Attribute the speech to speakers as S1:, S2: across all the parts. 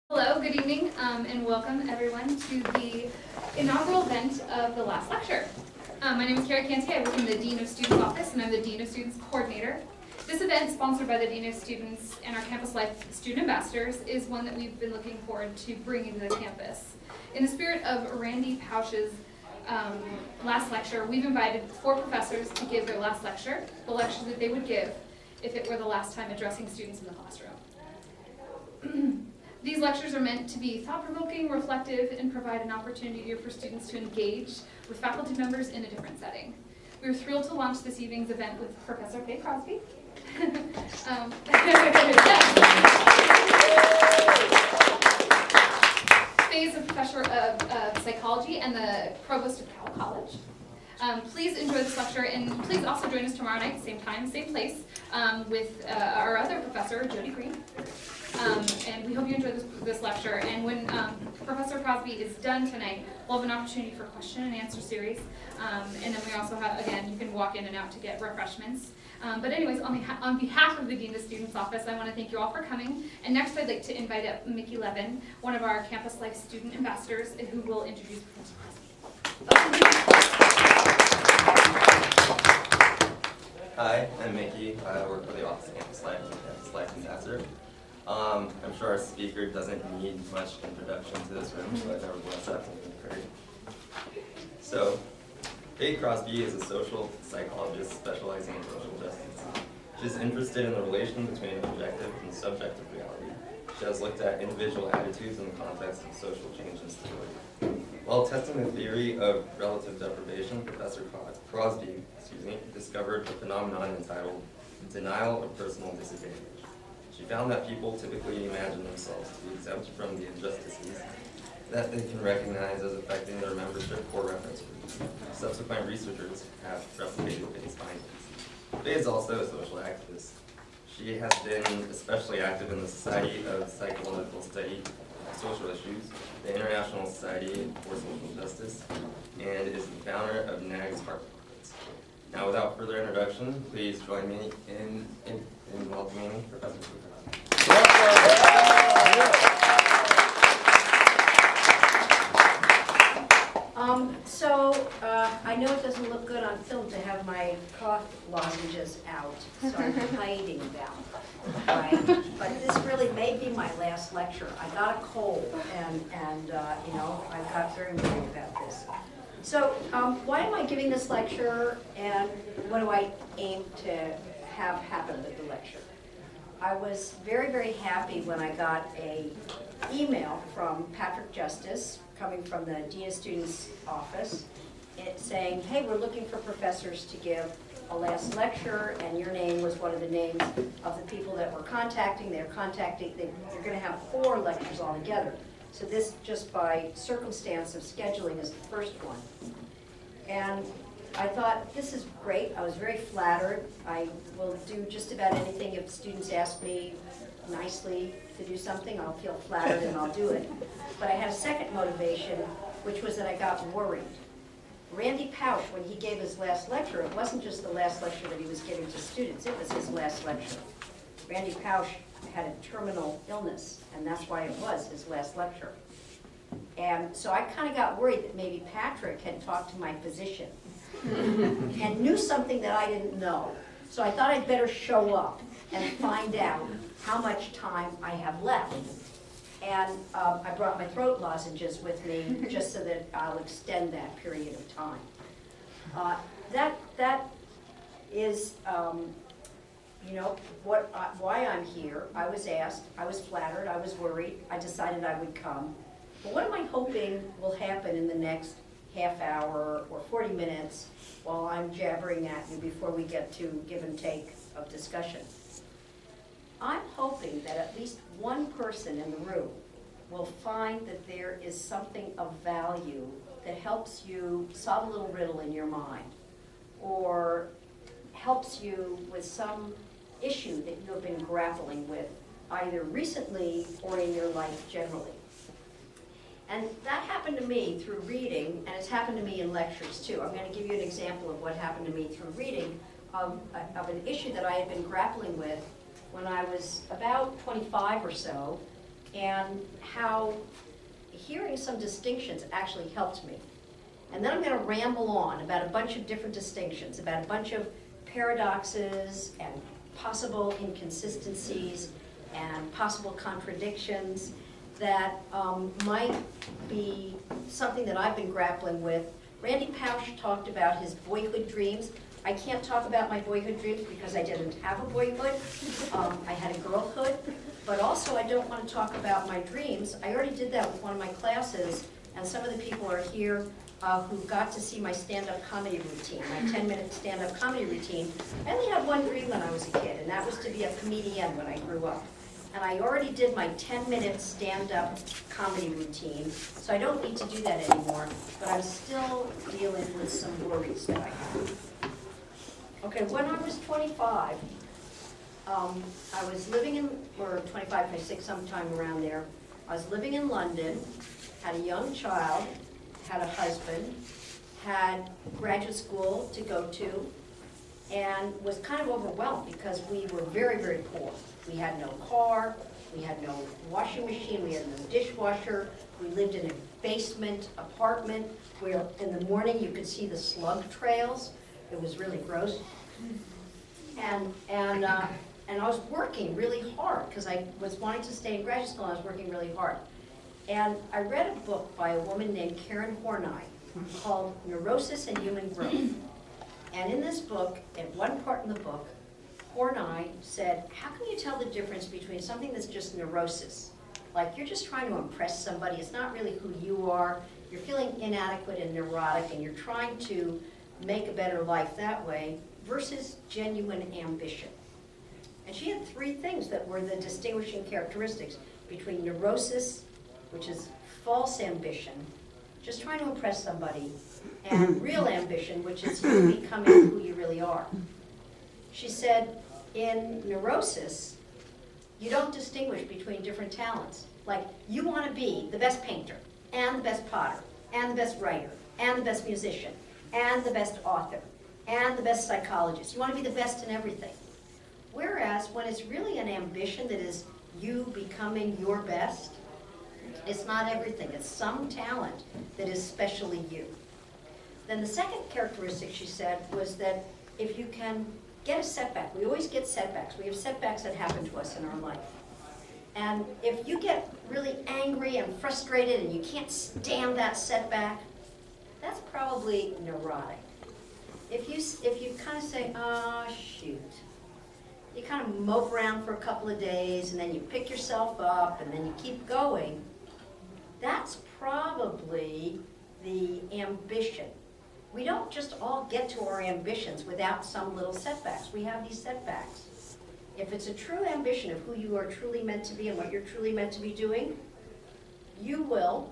S1: Hello, good evening, and welcome everyone to the inaugural event of the last lecture. My name is Kara Canty. I work in the Dean of Students office, and I'm the Dean of Students coordinator. This event, sponsored by the Dean of Students and our Campus Life student ambassadors, is one that we've been looking forward to bringing to the campus. In the spirit of Randy Pausch's last lecture, we've invited 4 professors to give their last lecture, the lecture that they would give if it were the last time addressing students in the classroom. These lectures are meant to be thought-provoking, reflective, and provide an opportunity for students to engage with faculty members in a different setting. We are thrilled to launch this evening's event with Professor Faye Crosby. Faye is a professor of psychology and the provost of Cal College. Please enjoy this lecture, and please also join us tomorrow night, same time, same place, with our other professor, Jody Green. And we hope you enjoy this lecture. And when Professor Crosby is done tonight, we'll have an opportunity for question and answer series. And then we also have, again, you can walk in and out to get refreshments. But anyways, on behalf of the Dean of Students office, I want to thank you all for coming. And next I'd like to invite up Mickey Levin, one of our Campus Life student ambassadors, who will introduce Professor Crosby.
S2: Hi, I'm Mickey. I work for the Office of Campus Life and Campus Life Ambassador. I'm sure our speaker doesn't need much introduction to this room, but nevertheless, that's something great. So, Faye Crosby is a social psychologist specializing in social justice. She's interested in the relation between objective and subjective reality. She has looked at individual attitudes in the context of social change and stability. While testing the theory of relative deprivation, Professor Crosby discovered a phenomenon entitled denial of personal disadvantage. She found that people typically imagine themselves to be exempt from the injustices that they can recognize as affecting their membership or reference groups. Subsequent researchers have replicated Faye's findings. Faye is also a social activist. She has been especially active in the Society of Psychological Study of Social Issues, the International Society for Social Justice, and is the founder of NAG's Heart Project. Now, without further introduction, please join me in welcoming Professor Crosby.
S3: I know it doesn't look good on film to have my cough lozenges out, so I'm hiding them. Right? But this really may be my last lecture. I got a cold, and I got very worried about this. So why am I giving this lecture, and what do I aim to have happen with the lecture? I was very, very happy when I got an email from Patrick Justice, coming from the Dean of Students office, saying, hey, we're looking for professors to give a last lecture, and your name was one of the names of the people that we're contacting. They're going to have 4 lectures altogether. So this, just by circumstance of scheduling, is the first one. And I thought, this is great. I was very flattered. I will do just about anything. If students ask me nicely to do something, I'll feel flattered and I'll do it. But I had a second motivation, which was that I got worried. Randy Pausch, when he gave his last lecture, it wasn't just the last lecture that he was giving to students, it was his last lecture. Randy Pausch had a terminal illness, and that's why it was his last lecture. And so I kind of got worried that maybe Patrick had talked to my physician and knew something that I didn't know. So I thought I'd better show up and find out how much time I have left. And I brought my throat lozenges with me just so that I'll extend that period of time. That is, why I'm here. I was asked, I was flattered, I was worried, I decided I would come. But what am I hoping will happen in the next half hour or 40 minutes while I'm jabbering at you before we get to give and take of discussion? I'm hoping that at least one person in the room will find that there is something of value that helps you solve a little riddle in your mind, or helps you with some issue that you have been grappling with, either recently or in your life generally. And that happened to me through reading, and it's happened to me in lectures too. I'm going to give you an example of what happened to me through reading of an issue that I had been grappling with when I was about 25 or so, and how hearing some distinctions actually helped me. And then I'm going to ramble on about a bunch of different distinctions, about a bunch of paradoxes and possible inconsistencies and possible contradictions that might be something that I've been grappling with. Randy Pausch talked about his boyhood dreams. I can't talk about my boyhood dreams because I didn't have a boyhood. I had a girlhood. But also I don't want to talk about my dreams. I already did that with one of my classes, and some of the people are here who got to see my stand-up comedy routine, my 10-minute stand-up comedy routine. I only had one dream when I was a kid, and that was to be a comedian when I grew up. And I already did my 10-minute stand-up comedy routine, so I don't need to do that anymore, but I'm still dealing with some worries that I have. Okay, when I was 25, I was living in, or 25, 26, sometime around there. I was living in London, had a young child, had a husband, had graduate school to go to, and was kind of overwhelmed because we were very, very poor. We had no car, we had no washing machine, we had no dishwasher, we lived in a basement apartment where in the morning you could see the slug trails. It was really gross. And I was working really hard because I was wanting to stay in graduate school, and I was working really hard. And I read a book by a woman named Karen Horney called Neurosis and Human Growth. And in this book, at one part in the book, Horney said, how can you tell the difference between something that's just neurosis, like you're just trying to impress somebody, it's not really who you are, you're feeling inadequate and neurotic, and you're trying to make a better life that way, versus genuine ambition. And she had three things that were the distinguishing characteristics between neurosis, which is false ambition, just trying to impress somebody, and real ambition, which is you becoming who you really are. She said, in neurosis, you don't distinguish between different talents. Like, you want to be the best painter, and the best potter, and the best writer, and the best musician, and the best author, and the best psychologist. You want to be the best in everything. Whereas when it's really an ambition that is you becoming your best, it's not everything. It's some talent that is specially you. Then the second characteristic, she said, was that if you can get a setback, we always get setbacks. We have setbacks that happen to us in our life. And if you get really angry and frustrated and you can't stand that setback, that's probably neurotic. If you kind of say, oh, shoot, you kind of mope around for a couple of days and then you pick yourself up and then you keep going, that's probably the ambition. We don't just all get to our ambitions without some little setbacks. We have these setbacks. If it's a true ambition of who you are truly meant to be and what you're truly meant to be doing, you will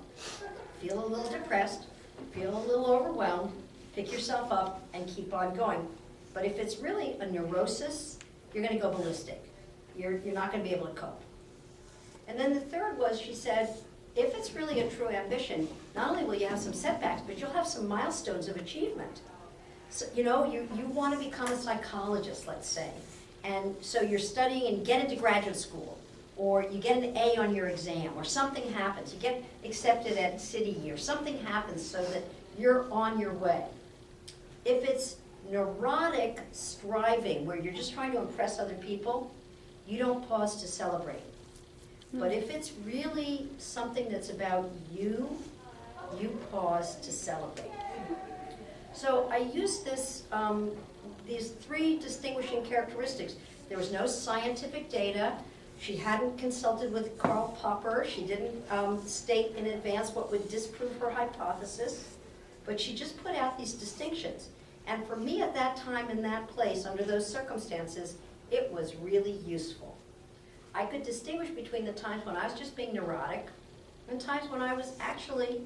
S3: feel a little depressed, feel a little overwhelmed, pick yourself up, and keep on going. But if it's really a neurosis, you're going to go ballistic. You're not going to be able to cope. And then the third was, she said, if it's really a true ambition, not only will you have some setbacks, but you'll have some milestones of achievement. So, you want to become a psychologist, let's say. And so you're studying and get into graduate school, or you get an A on your exam, or something happens. You get accepted at City or something happens so that you're on your way. If it's neurotic striving, where you're just trying to impress other people, you don't pause to celebrate. But if it's really something that's about you, you pause to celebrate. So I used these three distinguishing characteristics. There was no scientific data. She hadn't consulted with Karl Popper. She didn't state in advance what would disprove her hypothesis. But she just put out these distinctions. And for me at that time, in that place, under those circumstances, it was really useful. I could distinguish between the times when I was just being neurotic and times when I was actually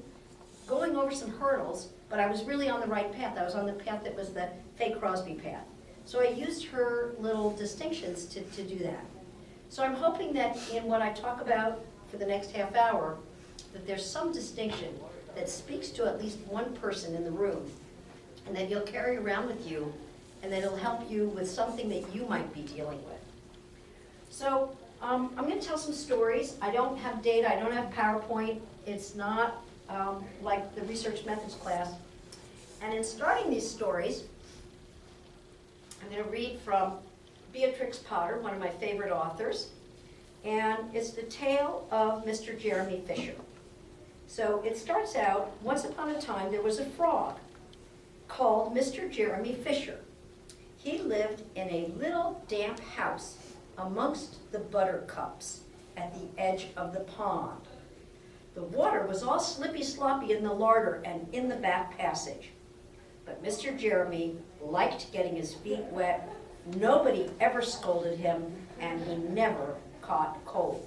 S3: going over some hurdles, but I was really on the right path. I was on the path that was the Faye Crosby path. So I used her little distinctions to do that. So I'm hoping that in what I talk about for the next half hour, that there's some distinction that speaks to at least one person in the room, and that you'll carry around with you, and that it'll help you with something that you might be dealing with. So I'm going to tell some stories. I don't have data, I don't have PowerPoint. It's not like the research methods class. And in starting these stories, I'm going to read from Beatrix Potter, one of my favorite authors. And it's the tale of Mr. Jeremy Fisher. So it starts out, once upon a time there was a frog called Mr. Jeremy Fisher. He lived in a little damp house amongst the buttercups at the edge of the pond. The water was all slippy sloppy in the larder and in the back passage. But Mr. Jeremy liked getting his feet wet. Nobody ever scolded him, and he never caught cold.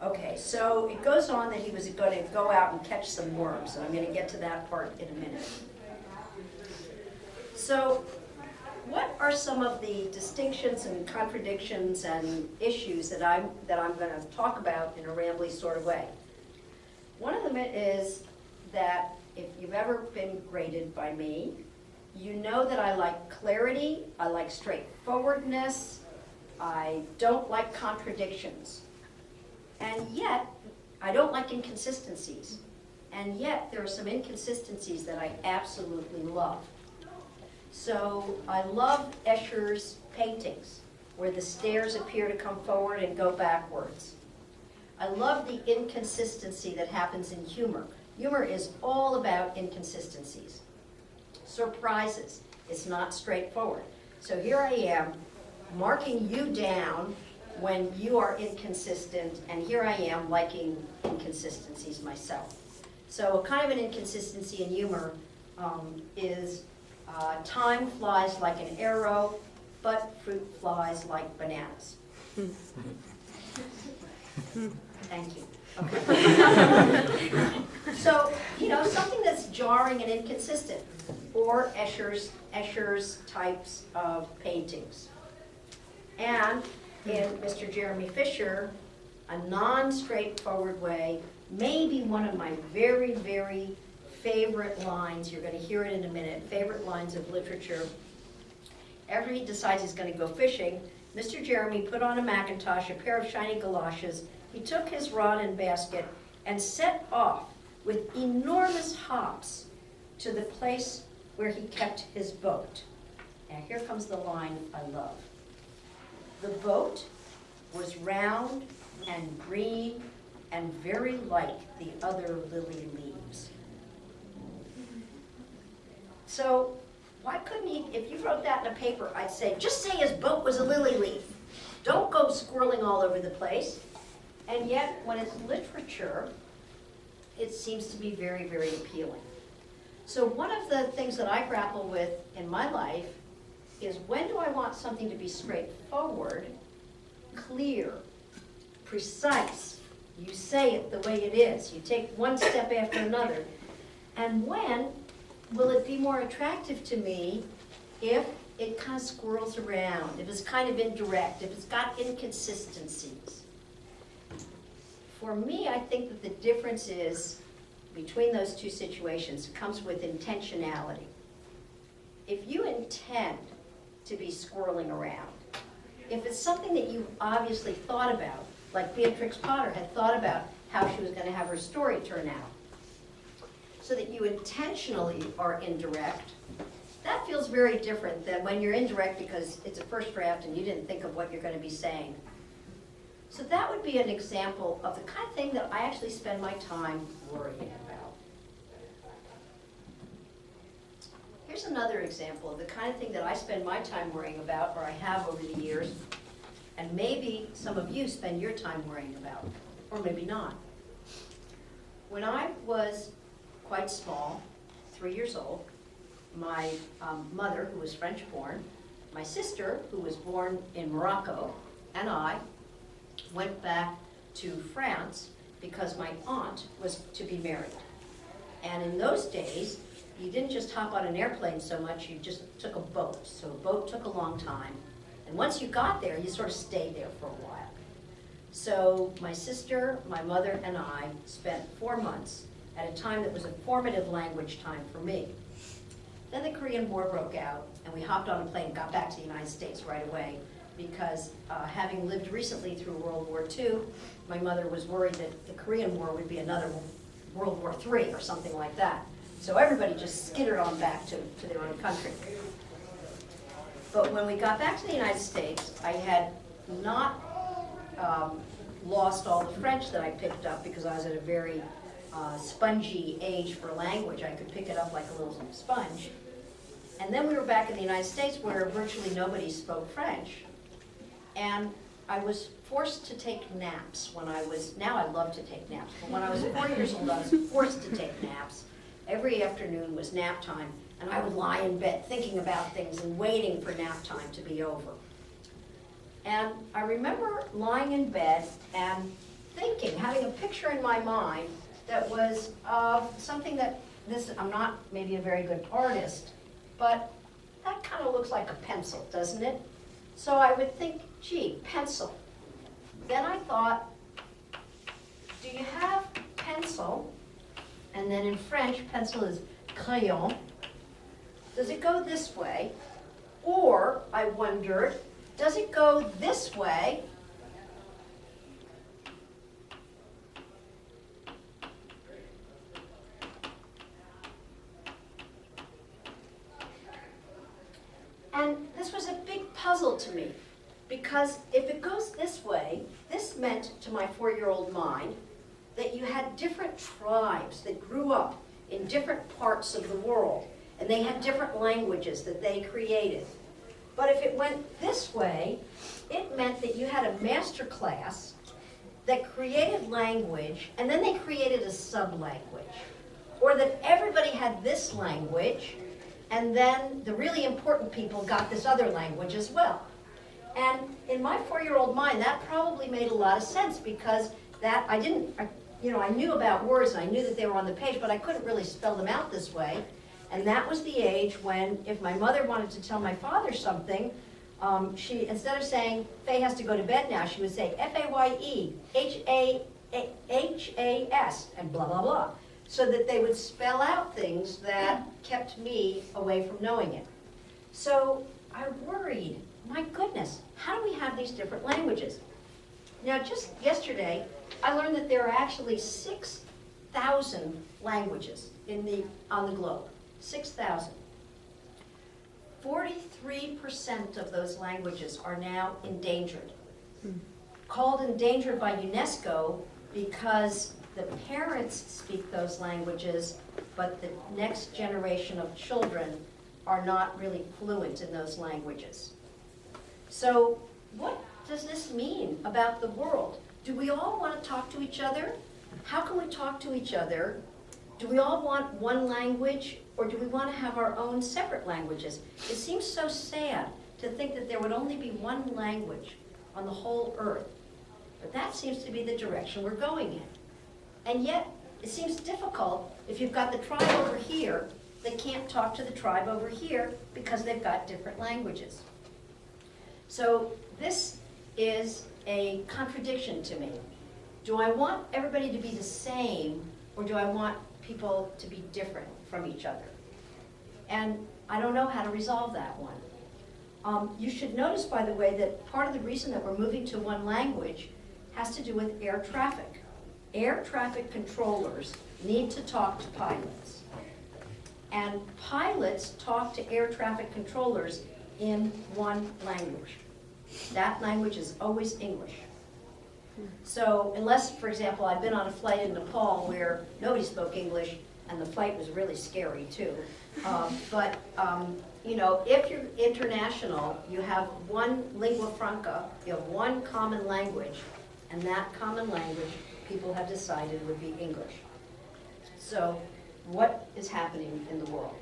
S3: Okay, so it goes on that he was going to go out and catch some worms, and I'm going to get to that part in a minute. So what are some of the distinctions and contradictions and issues that I'm going to talk about in a rambly sort of way? One of them is that if you've ever been graded by me, you know that I like clarity, I like straightforwardness, I don't like contradictions. And yet, I don't like inconsistencies. And yet, there are some inconsistencies that I absolutely love. So, I love Escher's paintings, where the stairs appear to come forward and go backwards. I love the inconsistency that happens in humor. Humor is all about inconsistencies. Surprises. It's not straightforward. So here I am, marking you down when you are inconsistent, and here I am liking inconsistencies myself. So kind of an inconsistency in humor is time flies like an arrow, but fruit flies like bananas. Thank you. Okay. So, something that's jarring and inconsistent, or Escher's types of paintings. And in Mr. Jeremy Fisher, a non-straightforward way, maybe one of my very, very favorite lines, you're going to hear it in a minute, favorite lines of literature. After he decides he's going to go fishing, Mr. Jeremy put on a Macintosh, a pair of shiny galoshes, he took his rod and basket and set off with enormous hops to the place where he kept his boat. Now here comes the line I love. The boat was round and green and very like the other lily leaves. So why couldn't he, if you wrote that in a paper, I'd say, just say his boat was a lily leaf. Don't go squirreling all over the place. And yet, when it's literature, it seems to be very, very appealing. So one of the things that I grapple with in my life is, when do I want something to be straightforward, clear, precise? You say it the way it is. You take one step after another. And when will it be more attractive to me if it kind of squirrels around, if it's kind of indirect, if it's got inconsistencies? For me, I think that the difference is, between those two situations, comes with intentionality. If you intend to be squirreling around, if it's something that you've obviously thought about, like Beatrix Potter had thought about how she was going to have her story turn out, so that you intentionally are indirect, that feels very different than when you're indirect because it's a first draft and you didn't think of what you're going to be saying. So that would be an example of the kind of thing that I actually spend my time worrying about. Here's another example of the kind of thing that I spend my time worrying about, or I have over the years, and maybe some of you spend your time worrying about, or maybe not. When I was quite small, 3 years old, my mother, who was French born, my sister, who was born in Morocco, and I went back to France because my aunt was to be married. And in those days, you didn't just hop on an airplane so much, you just took a boat. So a boat took a long time. And once you got there, you sort of stayed there for a while. So my sister, my mother, and I spent 4 months at a time that was a formative language time for me. Then the Korean War broke out, and we hopped on a plane and got back to the United States right away, because having lived recently through World War II, my mother was worried that the Korean War would be another World War III or something like that. So everybody just skittered on back to their own country. But when we got back to the United States, I had not lost all the French that I picked up because I was at a very spongy age for language. I could pick it up like a little sponge. And then we were back in the United States where virtually nobody spoke French. And I was forced to take naps when I was, now I love to take naps, but when I was 4 years old, I was forced to take naps. Every afternoon was nap time, and I would lie in bed thinking about things and waiting for nap time to be over. And I remember lying in bed and thinking, having a picture in my mind that was of something that I'm not maybe a very good artist, but that kind of looks like a pencil, doesn't it? So I would think, gee, pencil. Then I thought, do you have pencil? And then in French, pencil is crayon. Does it go this way? Or, I wondered, does it go this way? And this was a big puzzle to me, because if it goes this way, this meant to my 4-year-old mind that you had different tribes that grew up in different parts of the world, and they had different languages that they created. But if it went this way, it meant that you had a master class that created language, and then they created a sub-language. Or that everybody had this language, and then the really important people got this other language as well. And in my 4-year-old mind, that probably made a lot of sense, because that I knew about words and I knew that they were on the page, but I couldn't really spell them out this way. And that was the age when, if my mother wanted to tell my father something, she, instead of saying, Faye has to go to bed now, she would say Faye, H-A-S, and blah, blah, blah. So that they would spell out things that kept me away from knowing it. So I worried, my goodness, how do we have these different languages? Now, just yesterday, I learned that there are actually 6,000 languages on the globe. 6,000. 43% of those languages are now endangered. Called endangered by UNESCO because the parents speak those languages, but the next generation of children are not really fluent in those languages. So what does this mean about the world? Do we all want to talk to each other? How can we talk to each other? Do we all want one language, or do we want to have our own separate languages? It seems so sad to think that there would only be one language on the whole earth. But that seems to be the direction we're going in. And yet, it seems difficult if you've got the tribe over here that can't talk to the tribe over here because they've got different languages. So this is a contradiction to me. Do I want everybody to be the same, or do I want people to be different from each other? And I don't know how to resolve that one. You should notice, by the way, that part of the reason that we're moving to one language has to do with air traffic. Air traffic controllers need to talk to pilots. And pilots talk to air traffic controllers in one language. That language is always English. So unless, for example, I've been on a flight in Nepal where nobody spoke English and the flight was really scary too. You know, if you're international, you have one lingua franca, you have one common language, and that common language people have decided would be English. So what is happening in the world?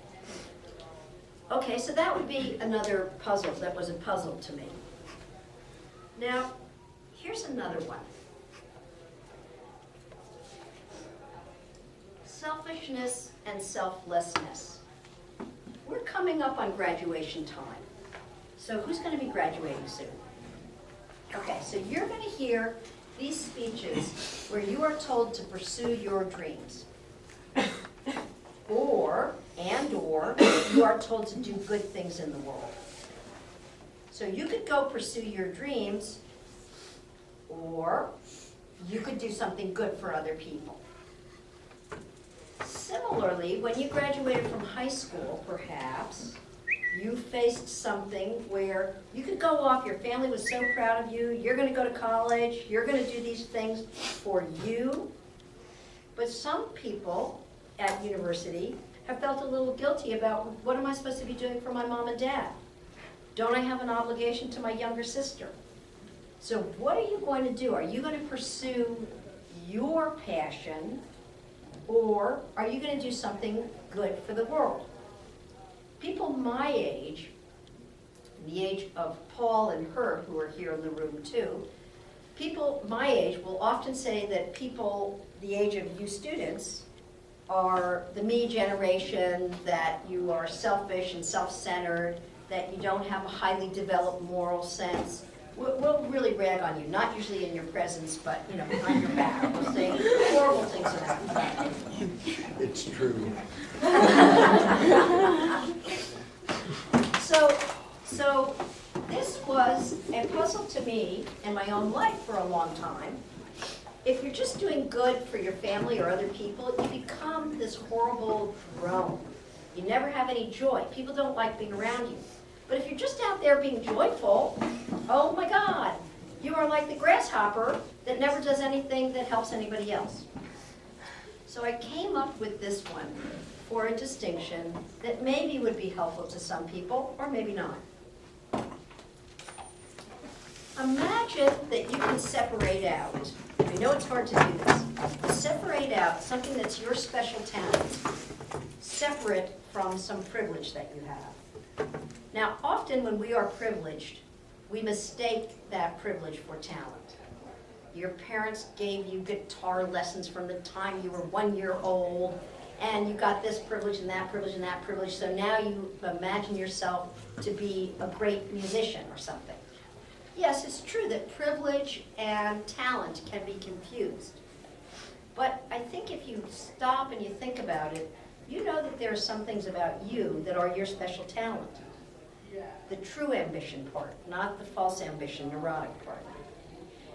S3: Okay, so that would be another puzzle that was a puzzle to me. Now, here's another one. Selfishness and selflessness. We're coming up on graduation time. So who's going to be graduating soon? Okay, so you're going to hear these speeches where you are told to pursue your dreams. Or you are told to do good things in the world. So you could go pursue your dreams, or you could do something good for other people. Similarly, when you graduated from high school, perhaps, you faced something where you could go off, your family was so proud of you, you're going to go to college, you're going to do these things for you. But some people at university have felt a little guilty about, what am I supposed to be doing for my mom and dad? Don't I have an obligation to my younger sister? So what are you going to do? Are you going to pursue your passion, or are you going to do something good for the world? People my age, the age of Paul and Herb, who are here in the room too, people my age will often say that people the age of you students are the me generation, that you are selfish and self-centered, that you don't have a highly developed moral sense. We'll really rag on you, not usually in your presence, but, you know, behind your back. We'll say horrible things about you.
S4: It's true.
S3: So this was a puzzle to me in my own life for a long time. If you're just doing good for your family or other people, you become this horrible drone. You never have any joy. People don't like being around you. But if you're just out there being joyful, oh my God, you are like the grasshopper that never does anything that helps anybody else. So I came up with this one for a distinction that maybe would be helpful to some people, or maybe not. Imagine that you can separate out, I know it's hard to do this, separate out something that's your special talent, separate from some privilege that you have. Now, often when we are privileged, we mistake that privilege for talent. Your parents gave you guitar lessons from the time you were 1 year old, and you got this privilege and that privilege and that privilege, so now you imagine yourself to be a great musician or something. Yes, it's true that privilege and talent can be confused. But I think if you stop and you think about it, you know that there are some things about you that are your special talent. The true ambition part, not the false ambition, neurotic part.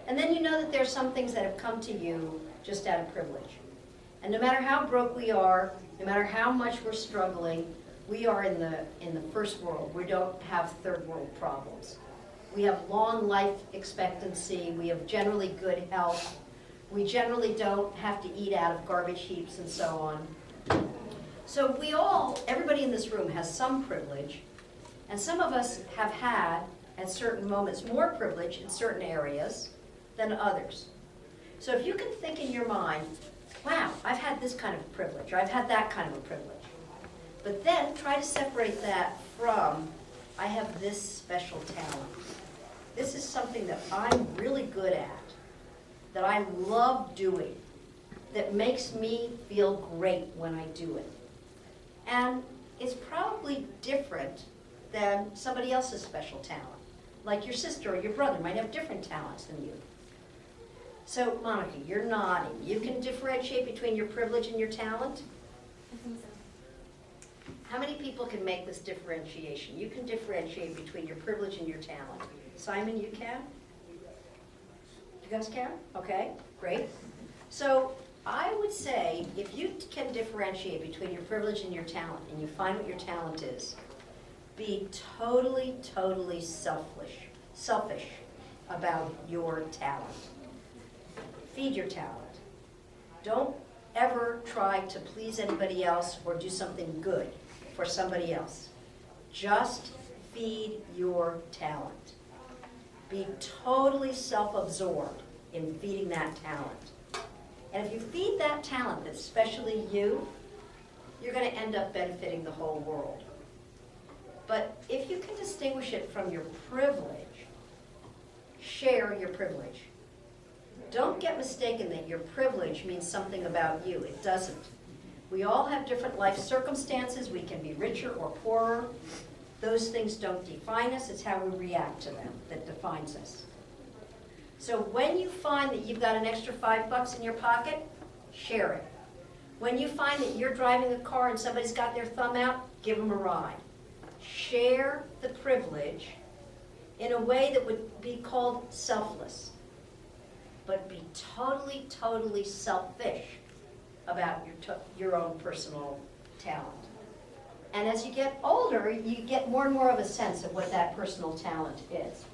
S3: And then you know that there are some things that have come to you just out of privilege. And no matter how broke we are, no matter how much we're struggling, we are in the first world. We don't have third world problems. We have long life expectancy. We have generally good health. We generally don't have to eat out of garbage heaps and so on. So everybody in this room has some privilege, and some of us have had, at certain moments, more privilege in certain areas than others. So if you can think in your mind, wow, I've had this kind of privilege, or I've had that kind of a privilege. But then try to separate that from, I have this special talent. This is something that I'm really good at, that I love doing, that makes me feel great when I do it. And it's probably different than somebody else's special talent. Like your sister or your brother might have different talents than you. So, Monica, you're nodding. You can differentiate between your privilege and your talent?
S1: I think so.
S3: How many people can make this differentiation? You can differentiate between your privilege and your talent. Simon, you can? You guys can? Okay, great. So I would say if you can differentiate between your privilege and your talent, and you find what your talent is, be totally, totally selfish about your talent. Feed your talent. Don't ever try to please anybody else or do something good for somebody else. Just feed your talent. Be totally self-absorbed in feeding that talent. And if you feed that talent that's specially you, you're going to end up benefiting the whole world. But if you can distinguish it from your privilege, share your privilege. Don't get mistaken that your privilege means something about you. It doesn't. We all have different life circumstances. We can be richer or poorer. Those things don't define us. It's how we react to them that defines us. So when you find that you've got an extra $5 in your pocket, share it. When you find that you're driving a car and somebody's got their thumb out, give them a ride. Share the privilege in a way that would be called selfless, but be totally, totally selfish about your own personal talent. And as you get older, you get more and more of a sense of what that personal talent is.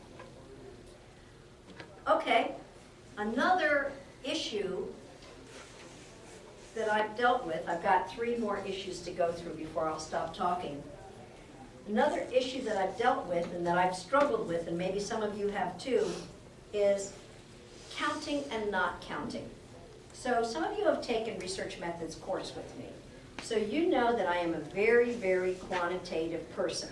S3: Okay, another issue that I've dealt with, I've got 3 more issues to go through before I'll stop talking. Another issue that I've dealt with and that I've struggled with, and maybe some of you have too, is counting and not counting. So some of you have taken research methods course with me. So you know that I am a very, very quantitative person.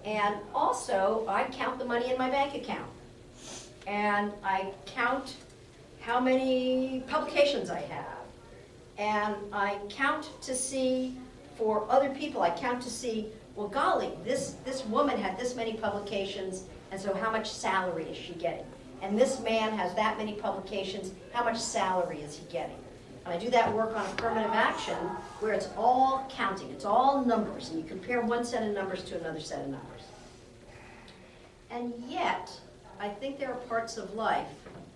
S3: And also, I count the money in my bank account. And I count how many publications I have. And I count to see, for other people, I count to see, well, golly, this woman had this many publications, and so how much salary is she getting? And this man has that many publications, how much salary is he getting? And I do that work on affirmative action where it's all counting, it's all numbers, and you compare one set of numbers to another set of numbers. And yet, I think there are parts of life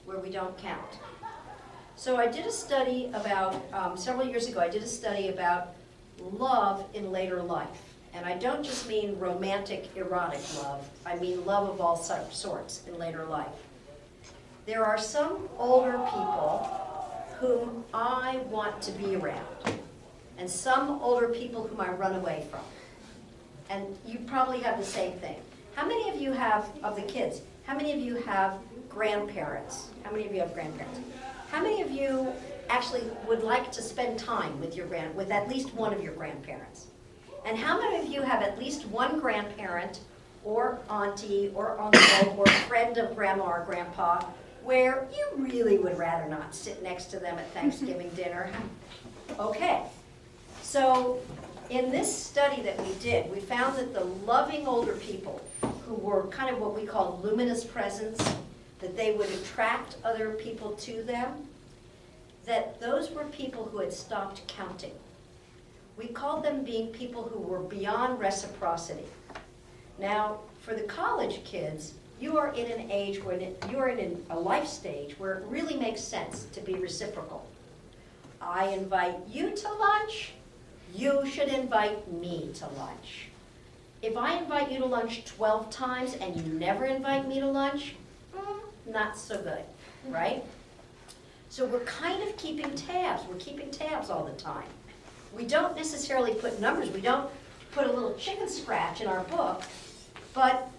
S3: where we don't count. So I did a study about, several years ago, I did a study about love in later life. And I don't just mean romantic, erotic love, I mean love of all sorts in later life. There are some older people whom I want to be around, and some older people whom I run away from. And you probably have the same thing. How many of you have, of the kids, how many of you have grandparents? How many of you have grandparents? How many of you actually would like to spend time with with at least one of your grandparents? And how many of you have at least one grandparent or auntie or uncle or friend of grandma or grandpa where you really would rather not sit next to them at Thanksgiving dinner? Okay, so in this study that we did, we found that the loving older people who were kind of what we call luminous presence, that they would attract other people to them, that those were people who had stopped counting. We called them being people who were beyond reciprocity. Now, for the college kids, you are in an age where you are in a life stage where it really makes sense to be reciprocal. I invite you to lunch, you should invite me to lunch. If I invite you to lunch 12 times and you never invite me to lunch, not so good, right? So we're kind of keeping tabs. We're keeping tabs all the time. We don't necessarily put numbers. We don't put a little chicken scratch in our book, but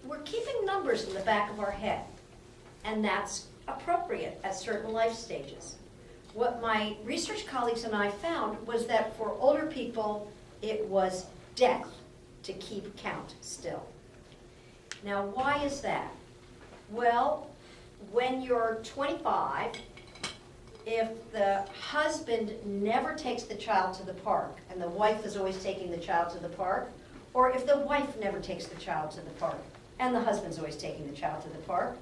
S3: we're keeping numbers in the back of our head, and that's appropriate at certain life stages. What my research colleagues and I found was that for older people, it was death to keep count still. Now, why is that? Well, when you're 25, if the husband never takes the child to the park and the wife is always taking the child to the park, or if the wife never takes the child to the park and the husband's always taking the child to the park,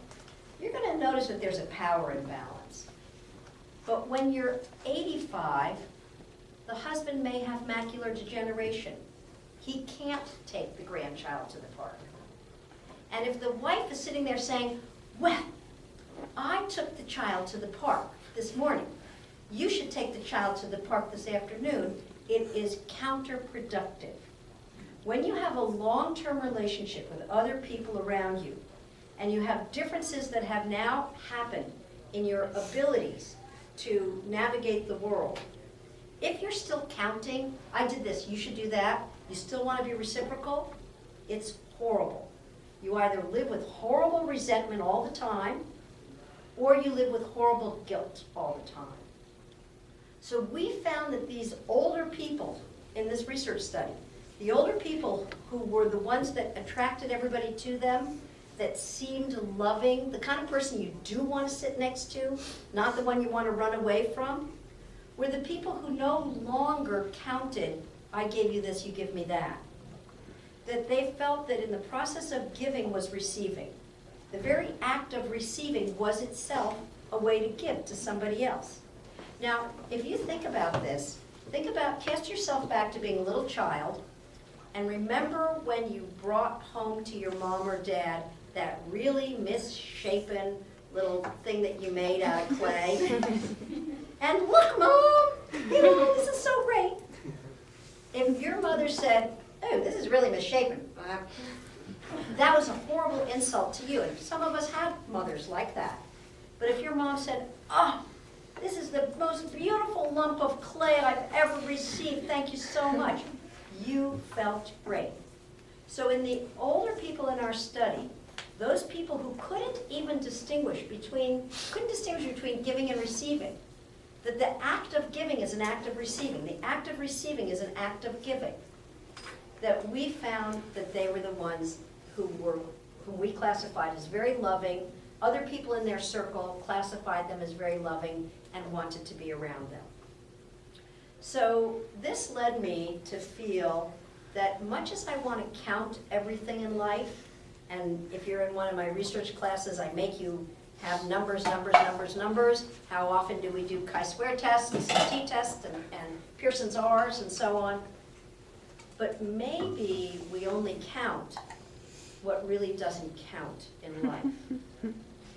S3: you're going to notice that there's a power imbalance. But when you're 85, the husband may have macular degeneration. He can't take the grandchild to the park. And if the wife is sitting there saying, well, I took the child to the park this morning, you should take the child to the park this afternoon, it is counterproductive. When you have a long-term relationship with other people around you, and you have differences that have now happened in your abilities to navigate the world, if you're still counting, I did this, you should do that, you still want to be reciprocal, it's horrible. You either live with horrible resentment all the time, or you live with horrible guilt all the time. So we found that these older people in this research study, the older people who were the ones that attracted everybody to them, that seemed loving, the kind of person you do want to sit next to, not the one you want to run away from, were the people who no longer counted, I gave you this, you give me that. That they felt that in the process of giving was receiving. The very act of receiving was itself a way to give to somebody else. Now, if you think about this, cast yourself back to being a little child, And remember when you brought home to your mom or dad that really misshapen little thing that you made out of clay? And look, Mom, you know, this is so great. If your mother said, oh, this is really misshapen, that was a horrible insult to you. And some of us had mothers like that. But if your mom said, oh, this is the most beautiful lump of clay I've ever received, thank you so much, you felt great. So in the older people in our study, those people who couldn't distinguish between giving and receiving, that the act of giving is an act of receiving, the act of receiving is an act of giving, that we found that they were the ones whom we classified as very loving. Other people in their circle classified them as very loving and wanted to be around them. So this led me to feel that much as I want to count everything in life, and if you're in one of my research classes, I make you have numbers, how often do we do chi-square tests, and CT tests, and Pearson's R's, and so on. But maybe we only count what really doesn't count in life.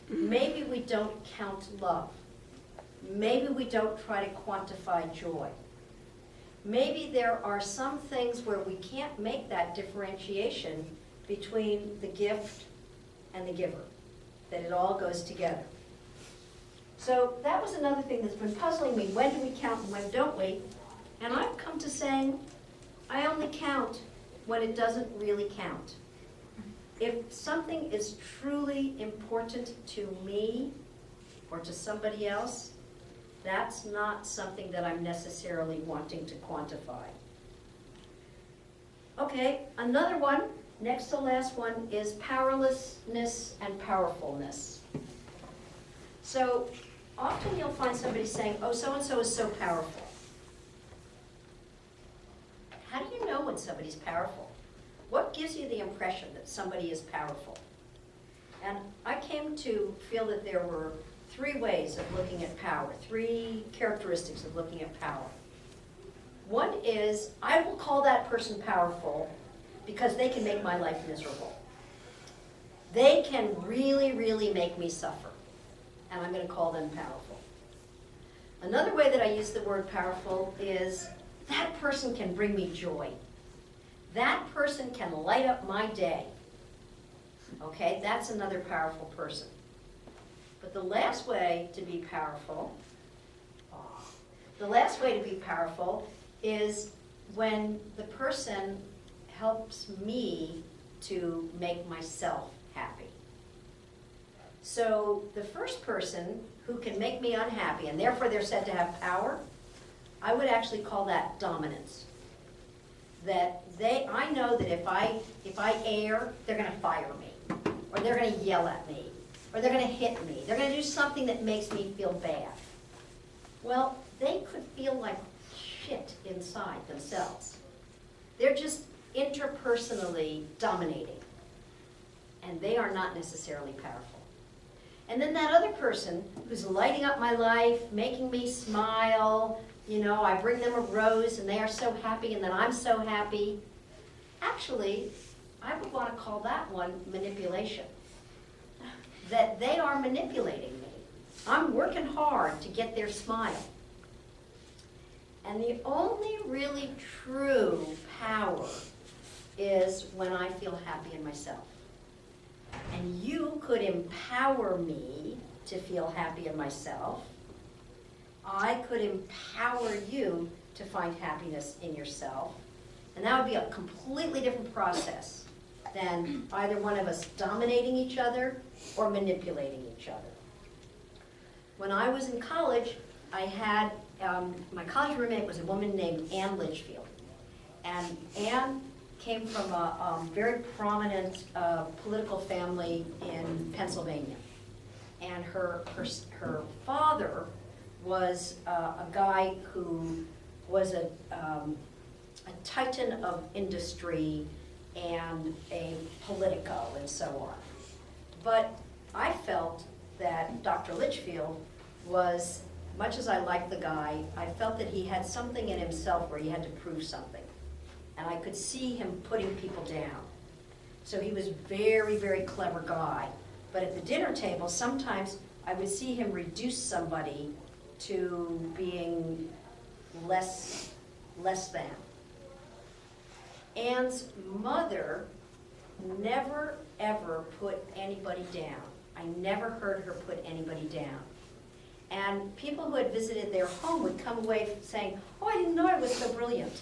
S3: Maybe we don't count love. Maybe we don't try to quantify joy. Maybe there are some things where we can't make that differentiation between the gift and the giver, that it all goes together. So that was another thing that's been puzzling me. When do we count and when don't we? And I've come to saying, I only count when it doesn't really count. If something is truly important to me or to somebody else, that's not something that I'm necessarily wanting to quantify. Okay, another one, next to last one, is powerlessness and powerfulness. So often you'll find somebody saying, oh, so-and-so is so powerful. How do you know when somebody's powerful? What gives you the impression that somebody is powerful? And I came to feel that there were three ways of looking at power, three characteristics of looking at power. One is, I will call that person powerful because they can make my life miserable. They can really, really make me suffer, and I'm going to call them powerful. Another way that I use the word powerful is, that person can bring me joy. That person can light up my day. Okay, that's another powerful person. But the last way to be powerful, is when the person helps me to make myself happy. So the first person who can make me unhappy, and therefore they're said to have power, I would actually call that dominance. That I know that if I err, they're going to fire me, or they're going to yell at me, or they're going to hit me. They're going to do something that makes me feel bad. Well, they could feel like shit inside themselves. They're just interpersonally dominating, and they are not necessarily powerful. And then that other person who's lighting up my life, making me smile, you know, I bring them a rose and they are so happy and then I'm so happy. Actually, I would want to call that one manipulation. That they are manipulating me. I'm working hard to get their smile. And the only really true power is when I feel happy in myself. And you could empower me to feel happy in myself. I could empower you to find happiness in yourself. And that would be a completely different process than either one of us dominating each other or manipulating each other. When I was in college, I had, my college roommate was a woman named Ann Litchfield. And Ann came from a very prominent political family in Pennsylvania. And her father was a guy who was a titan of industry and a politico and so on. But I felt that Dr. Litchfield was, much as I liked the guy, I felt that he had something in himself where he had to prove something. and I could see him putting people down. So he was very, very clever guy. But at the dinner table, sometimes I would see him reduce somebody to being less than. Anne's mother never, ever put anybody down. I never heard her put anybody down. And people who had visited their home would come away saying, oh, I didn't know I was so brilliant.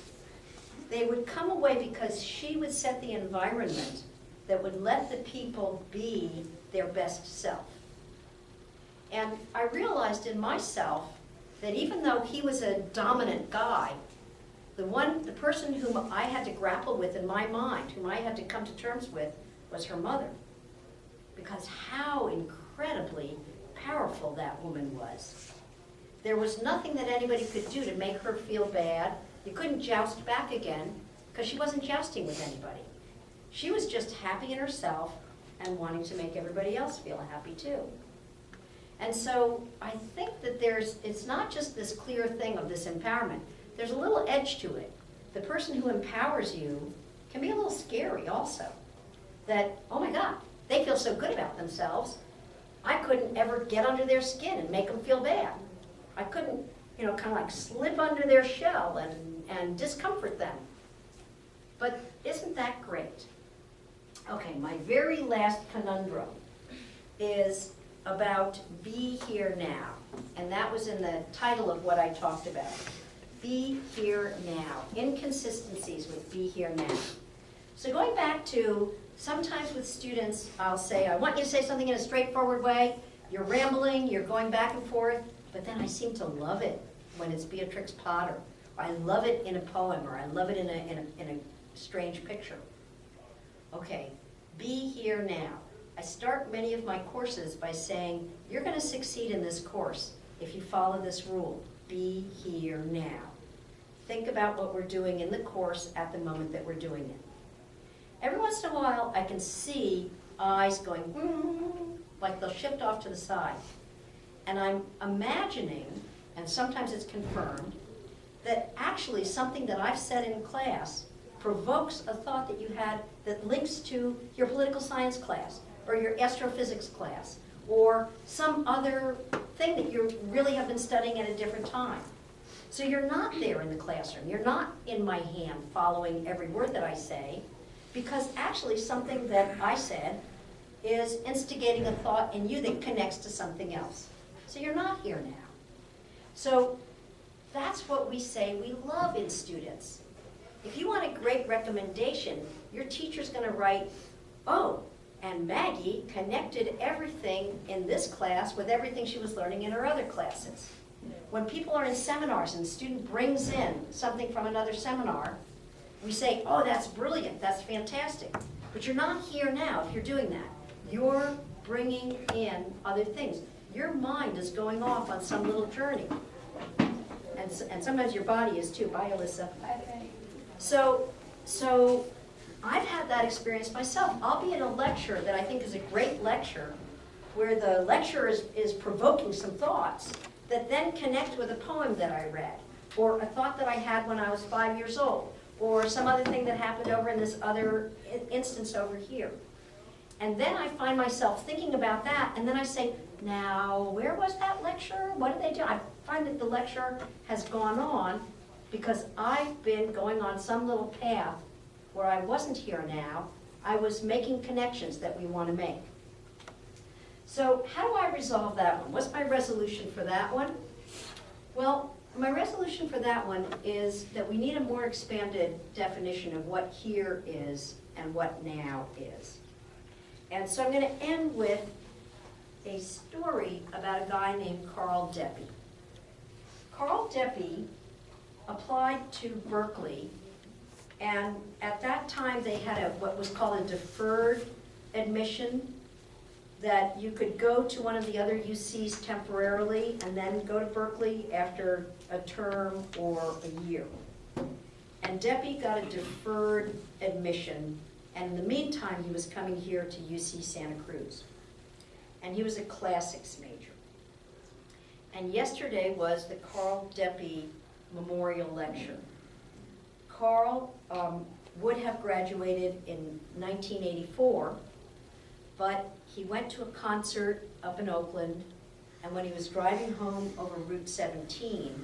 S3: They would come away because she would set the environment that would let the people be their best self. And I realized in myself that even though he was a dominant guy, the person whom I had to grapple with in my mind, whom I had to come to terms with, was her mother. Because how incredibly powerful that woman was. There was nothing that anybody could do to make her feel bad. You couldn't joust back again, because she wasn't jousting with anybody. She was just happy in herself and wanting to make everybody else feel happy too. And so I think that it's not just this clear thing of this empowerment. There's a little edge to it. The person who empowers you can be a little scary also. That, oh my God, they feel so good about themselves, I couldn't ever get under their skin and make them feel bad. I couldn't, kind of like slip under their shell and discomfort them. But isn't that great? Okay, my very last conundrum is about be here now. And that was in the title of what I talked about. Be here now. Inconsistencies with be here now. So going back to, sometimes with students, I'll say, I want you to say something in a straightforward way. You're rambling, you're going back and forth, but then I seem to love it when it's Beatrix Potter. Or I love it in a poem, or I love it in a strange picture. Okay, be here now. I start many of my courses by saying, you're going to succeed in this course if you follow this rule. Be here now. Think about what we're doing in the course at the moment that we're doing it. Every once in a while, I can see eyes going, like they'll shift off to the side. And I'm imagining, and sometimes it's confirmed, that actually something that I've said in class provokes a thought that you had that links to your political science class, or your astrophysics class, or some other thing that you really have been studying at a different time. So you're not there in the classroom. You're not in my hand following every word that I say, because actually something that I said is instigating a thought in you that connects to something else. So you're not here now. So that's what we say we love in students. If you want a great recommendation, your teacher's going to write, oh, and Maggie connected everything in this class with everything she was learning in her other classes. When people are in seminars and a student brings in something from another seminar, we say, oh, that's brilliant, that's fantastic. But you're not here now if you're doing that. You're bringing in other things. Your mind is going off on some little journey. And sometimes your body is too. Bye, Alyssa.
S1: Bye, Faye.
S3: So I've had that experience myself. I'll be in a lecture that I think is a great lecture, where the lecturer is provoking some thoughts that then connect with a poem that I read, or a thought that I had when I was 5 years old, or some other thing that happened over in this other instance over here. And then I find myself thinking about that, and then I say, now, where was that lecture? What did they do? I find that the lecture has gone on because I've been going on some little path where I wasn't here now. I was making connections that we want to make. So how do I resolve that one? What's my resolution for that one? Well, my resolution for that one is that we need a more expanded definition of what here is and what now is. And so I'm going to end with a story about a guy named Carl Deppe. Carl Deppe applied to Berkeley, and at that time they had what was called a deferred admission, that you could go to one of the other UCs temporarily and then go to Berkeley after a term or a year. And Deppe got a deferred admission, and in the meantime he was coming here to UC Santa Cruz. And he was a classics major. And yesterday was the Carl Deppe Memorial Lecture. Carl would have graduated in 1984, but he went to a concert up in Oakland, and when he was driving home over Route 17,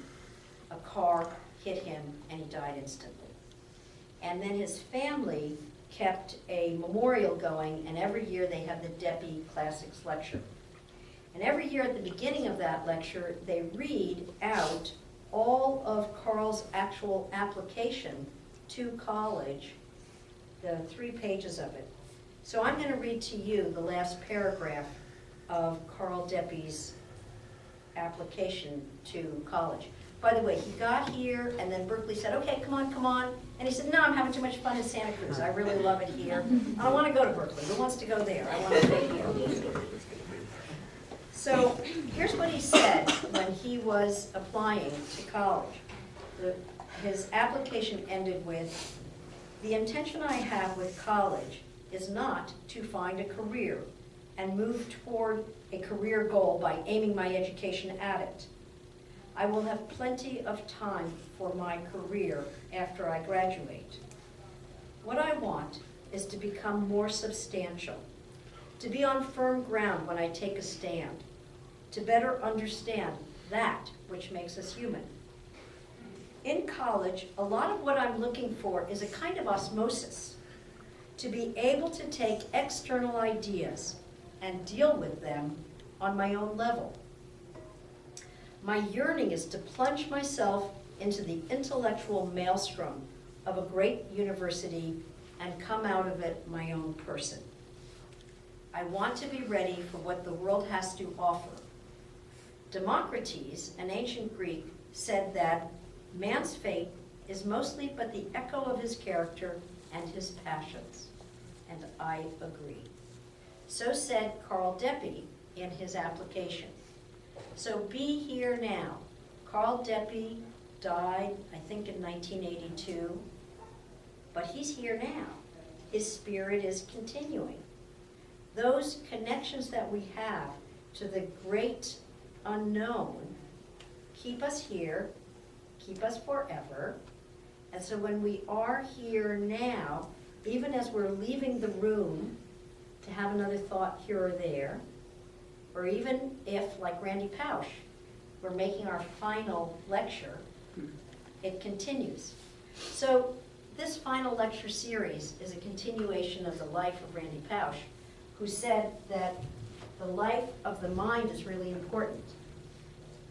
S3: a car hit him and he died instantly. And then his family kept a memorial going, and every year they have the Deppie Classics Lecture. And every year at the beginning of that lecture, they read out all of Carl's actual application to college, the 3 pages of it. So I'm going to read to you the last paragraph of Carl Deppie's application to college. By the way, he got here, and then Berkeley said, okay, come on. And he said, no, I'm having too much fun in Santa Cruz. I really love it here. I don't want to go to Berkeley. Who wants to go there? I want to stay here. So here's what he said when he was applying to college. His application ended with, the intention I have with college is not to find a career and move toward a career goal by aiming my education at it. I will have plenty of time for my career after I graduate. What I want is to become more substantial, to be on firm ground when I take a stand, to better understand that which makes us human. In college, a lot of what I'm looking for is a kind of osmosis, to be able to take external ideas and deal with them on my own level. My yearning is to plunge myself into the intellectual maelstrom of a great university and come out of it my own person. I want to be ready for what the world has to offer. Democritus, an ancient Greek, said that man's fate is mostly but the echo of his character and his passions, and I agree. So said Carl Deppie in his application. So be here now. Carl Deppie died, I think, in 1982, but he's here now. His spirit is continuing. Those connections that we have to the great unknown keep us here, keep us forever. And so when we are here now, even as we're leaving the room to have another thought here or there, or even if, like Randy Pausch, we're making our final lecture, it continues. So this final lecture series is a continuation of the life of Randy Pausch, who said that the life of the mind is really important.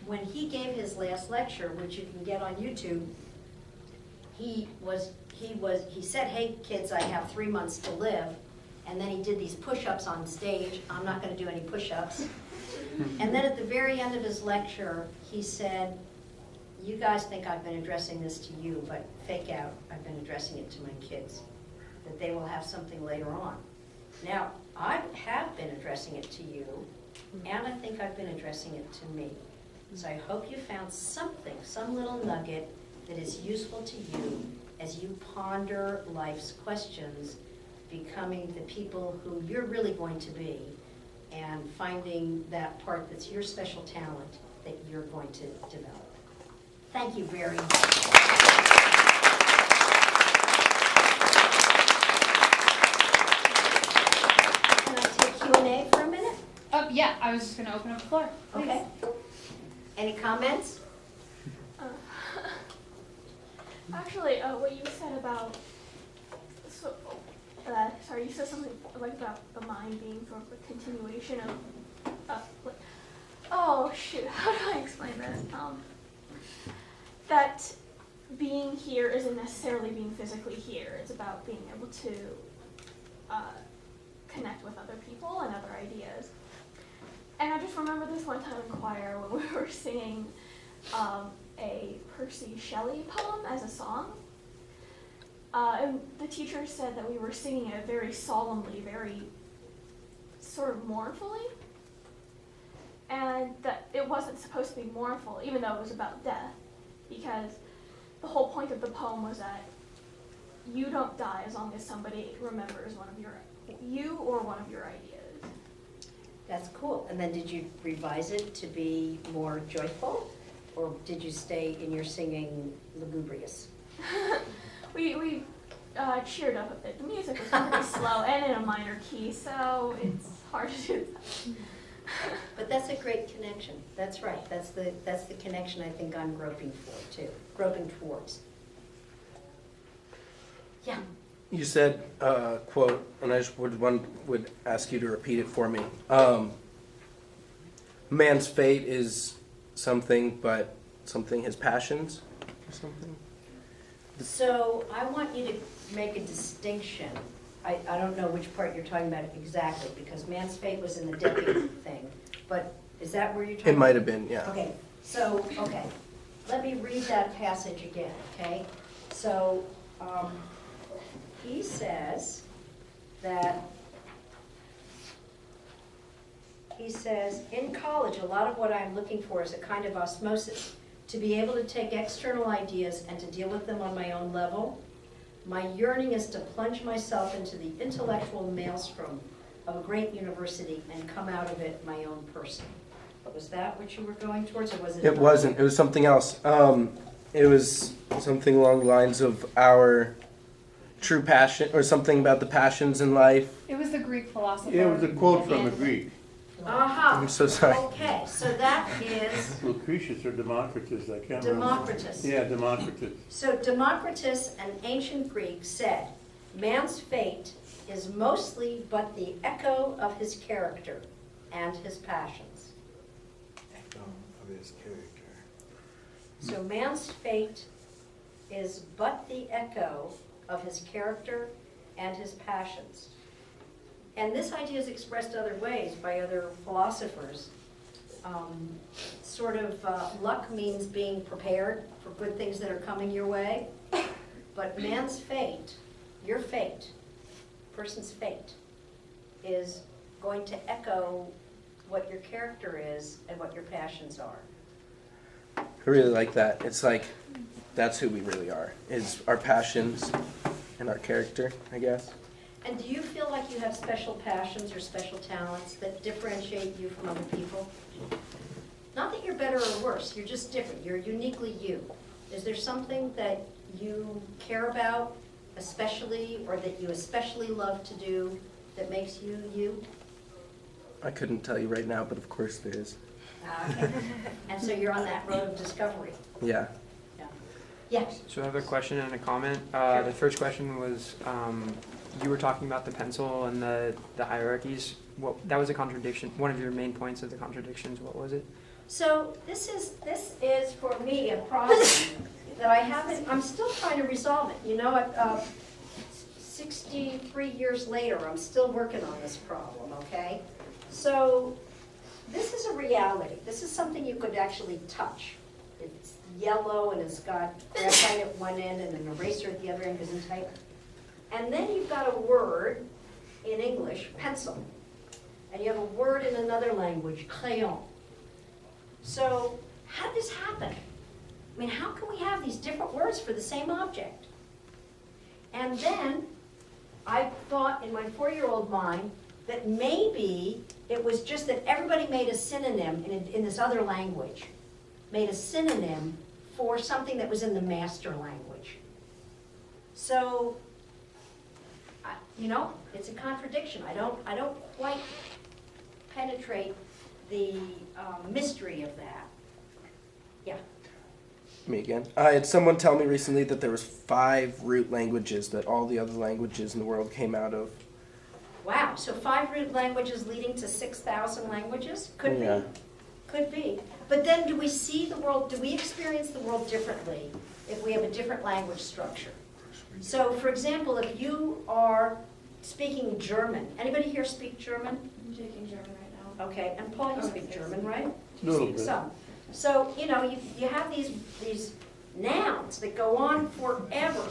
S3: When he gave his last lecture, which you can get on YouTube, he said, hey kids, I have 3 months to live. And then he did these push-ups on stage. I'm not going to do any push-ups. And then at the very end of his lecture, he said, you guys think I've been addressing this to you, but fake out, I've been addressing it to my kids, that they will have something later on. Now, I have been addressing it to you, and I think I've been addressing it to me. So I hope you found something, some little nugget that is useful to you as you ponder life's questions, becoming the people who you're really going to be, and finding that part that's your special talent that you're going to develop. Thank you very much. Can I take Q&A for a minute?
S1: Yeah, I was just going to open up the floor. Please.
S3: Okay. Any comments?
S4: Actually, what you said about, sorry, you said something like about the mind being sort of a continuation of, oh shoot, how do I explain this? That being here isn't necessarily being physically here. It's about being able to connect with other people and other ideas. And I just remember this one time in choir when we were singing a Percy Shelley poem as a song. And the teacher said that we were singing it very solemnly, very sort of mournfully. And that it wasn't supposed to be mournful, even though it was about death, because the whole point of the poem was that you don't die as long as somebody remembers you or one of your ideas.
S3: That's cool. And then did you revise it to be more joyful? Or did you stay in your singing lugubrious?
S4: we cheered up a bit. The music was pretty slow and in a minor key, so it's hard to do that.
S3: But that's a great connection. That's right. That's the connection I think I'm groping for too. Groping towards. Yeah.
S5: You said, quote, and I just would ask you to repeat it for me. Man's fate is something, but something his passions or something?
S3: So I want you to make a distinction. I don't know which part you're talking about exactly, because man's fate was in the decade thing, but is that where you're talking?
S5: It might have been, yeah.
S3: Okay, so, okay, let me read that passage again, okay? So, he says, in college, a lot of what I'm looking for is a kind of osmosis, to be able to take external ideas and to deal with them on my own level. My yearning is to plunge myself into the intellectual maelstrom of a great university and come out of it my own person. Was that what you were going towards, or was it?
S5: It wasn't. It was something else. It was something along the lines of our true passion, or something about the passions in life.
S1: It was the Greek philosopher.
S6: Yeah, it was a quote from a Greek.
S3: Aha.
S5: I'm so sorry.
S3: Okay, so that is
S6: Lucretius or Democritus, I can't remember.
S3: Democritus.
S6: Yeah, Democritus.
S3: So Democritus, an ancient Greek, said, man's fate is mostly but the echo of his character and his passions.
S7: Echo of his character.
S3: So man's fate is but the echo of his character and his passions. And this idea is expressed other ways by other philosophers. Luck means being prepared for good things that are coming your way. But man's fate, your fate, person's fate, is going to echo what your character is and what your passions are.
S5: I really like that. It's like, that's who we really are, is our passions and our character, I guess.
S3: And do you feel like you have special passions or special talents that differentiate you from other people? Not that you're better or worse, you're just different. You're uniquely you. Is there something that you care about especially, or that you especially love to do, that makes you you?
S5: I couldn't tell you right now, but of course there is.
S3: Okay. And so you're on that road of discovery.
S5: Yeah.
S3: Yes.
S8: So I have a question and a comment.
S3: Sure.
S8: The first question was, you were talking about the pencil and the hierarchies. That was a contradiction. One of your main points of the contradictions. What was it?
S3: So this is for me a problem that I haven't. I'm still trying to resolve it. You know, 63 years later, I'm still working on this problem. Okay, so this is a reality. This is something you could actually touch. It's yellow and it's got graphite at one end and an eraser at the other end, isn't type. And then you've got a word in English, pencil. And you have a word in another language, crayon. So how did this happen? I mean, how can we have these different words for the same object? And then I thought in my 4-year-old mind that maybe it was just that everybody made a synonym in this other language, made a synonym for something that was in the master language. So, you know, it's a contradiction. I don't quite penetrate the mystery of that. Yeah.
S5: Me again. I had someone tell me recently that there was 5 root languages that all the other languages in the world came out of.
S3: Wow, so 5 root languages leading to 6,000 languages? Could
S5: Yeah.
S3: be. Could be. But then do we see the world, do we experience the world differently if we have a different language structure? So, for example, if you are speaking German, anybody here speak German?
S4: I'm taking German right now.
S3: Okay, and Paul, you speak German, right?
S6: Little bit.
S3: Some. So, you know, you have these nouns that go on forever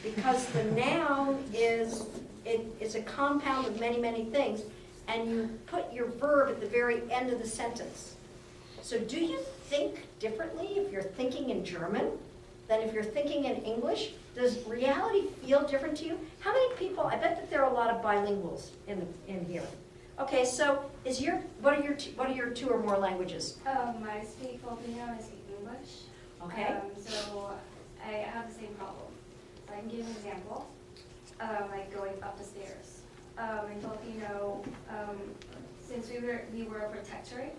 S3: because the noun is a compound of many, many things, and you put your verb at the very end of the sentence. So do you think differently if you're thinking in German than if you're thinking in English? Does reality feel different to you? How many people, I bet that there are a lot of bilinguals in here. Okay, so what are your 2 or more languages?
S9: I speak Filipino and I speak English.
S3: Okay.
S9: So I have the same problem. So I can give an example, like going up the stairs. In Filipino, since we were a protectorate,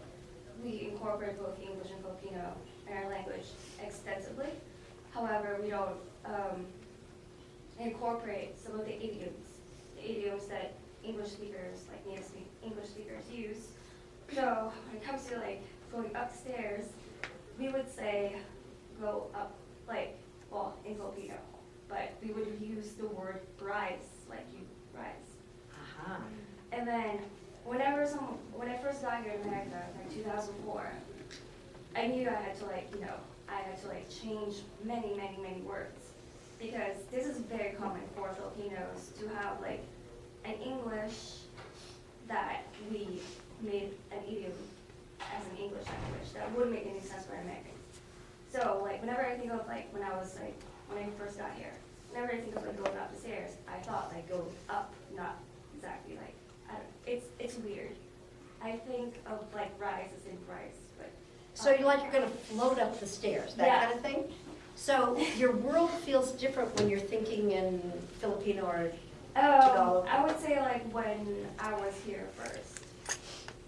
S9: we incorporate both English and Filipino in our language extensively. However, we don't incorporate some of the idioms that English speakers, like native English speakers use. So when it comes to like going upstairs, we would say go up, like, well, in Filipino, but we would use the word rise, like you rise.
S3: Aha.
S9: And then when I first got here in America, like 2004, I knew I had to change many words, because this is very common for Filipinos to have like an English that we made an idiom as an English language that wouldn't make any sense for Americans. So like whenever I think of like when I first got here, whenever I think of like going up the stairs, I thought like go up, not exactly like, it's weird. I think of like rise as in rise, but.
S3: So you're gonna float up the stairs, that
S9: Yeah.
S3: kind of thing? So your world feels different when you're thinking in Filipino or Tagalog?
S9: I would say like when I was here first,